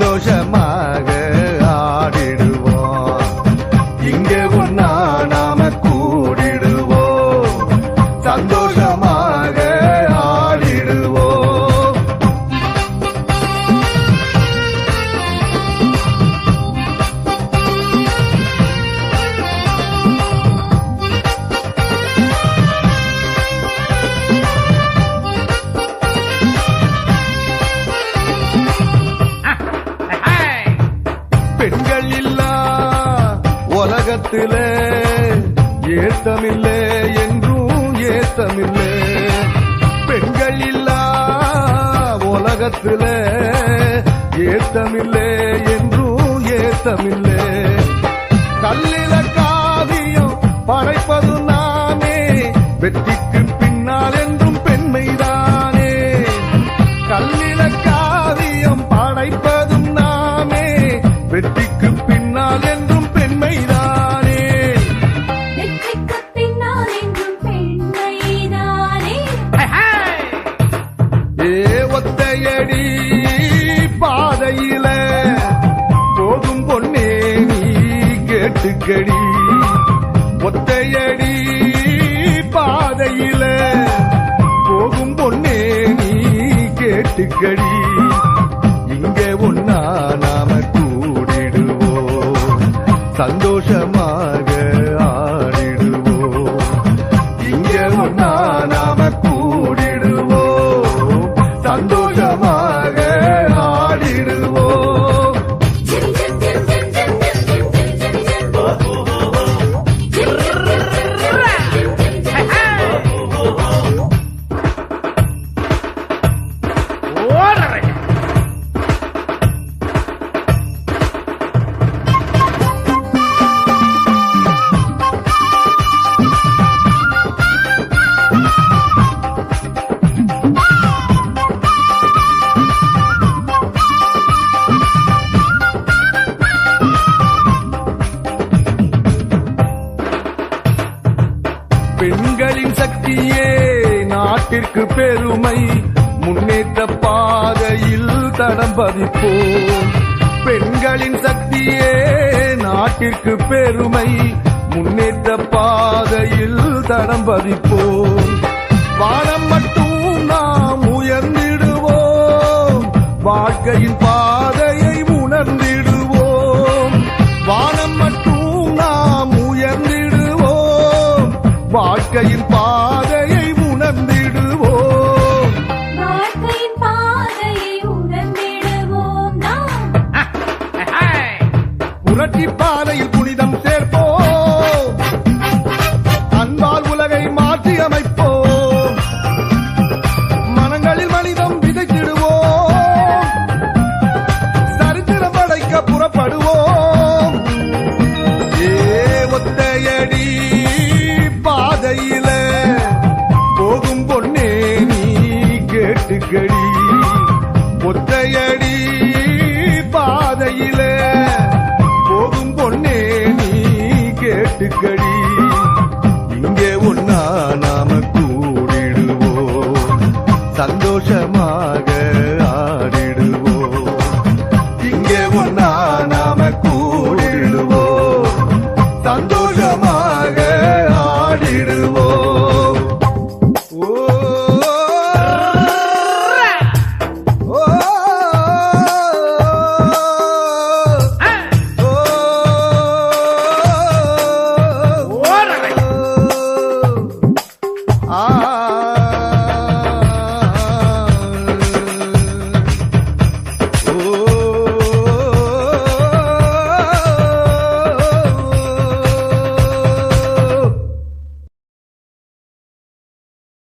சந்தோஷமாக ஆடிடுவோம். இங்கே ஒன்னா நாம கூடிடுவோம், சந்தோஷமாக ஆடிடுவோம். பெண்கள் இல்லா உலகத்தில ஏத்தமில்லை என்றும் ஏத்தமில்லை. பெண்கள் இல்லா உலகத்தில ஏத்தமில்லை என்றும் ஏத்தமில்லை. கல்லில காவியம் படைப்பது நாமே, வெற்றிக்கு பின்னால் என்றும் பெண்மைதானே. கல்லில காவியம் படைப்பதும் நாமே, வெற்றிக்கு பின்னால் என்றும் பெண்மைதானே. வெற்றிக்கு பின்னால் என்றும் பெண்மைதானே. ஒத்தையடி பாதையில போகும் பொன்னே நீ கேட்டுக்கடி. ஒத்தையடி பாதையில போகும் பொன்னே நீ கேட்டுக்கடி. இங்க ஒன்னா நாம கூடிடுவோம், சந்தோஷமாக ஆடிடுவோம். இங்க ஒன்னா நாம கூடிடுவோம், சந்தோஷமாக ஆடிடுவோம். பெண்களின் சக்தியே நாட்டிற்கு பெருமை, முன்னேற்ற பாதையில் தடம் பதிப்போம். பெண்களின் சக்தியே நாட்டிற்கு பெருமை, முன்னேற்ற பாதையில் தடம் பதிப்போம். வானம் மட்டும் நாம் உயர்ந்திடுவோம், வாழ்க்கையின் பாதையை உணர்ந்திடுவோம். வானம் மட்டும் நாம் உயர்ந்திடுவோம், வாழ்க்கையின் பாதையை உணர்ந்திடுவோம். வாழ்க்கையின் பாதையை உணர்ந்திடுவோம் நாம். புரட்சி பாதையில்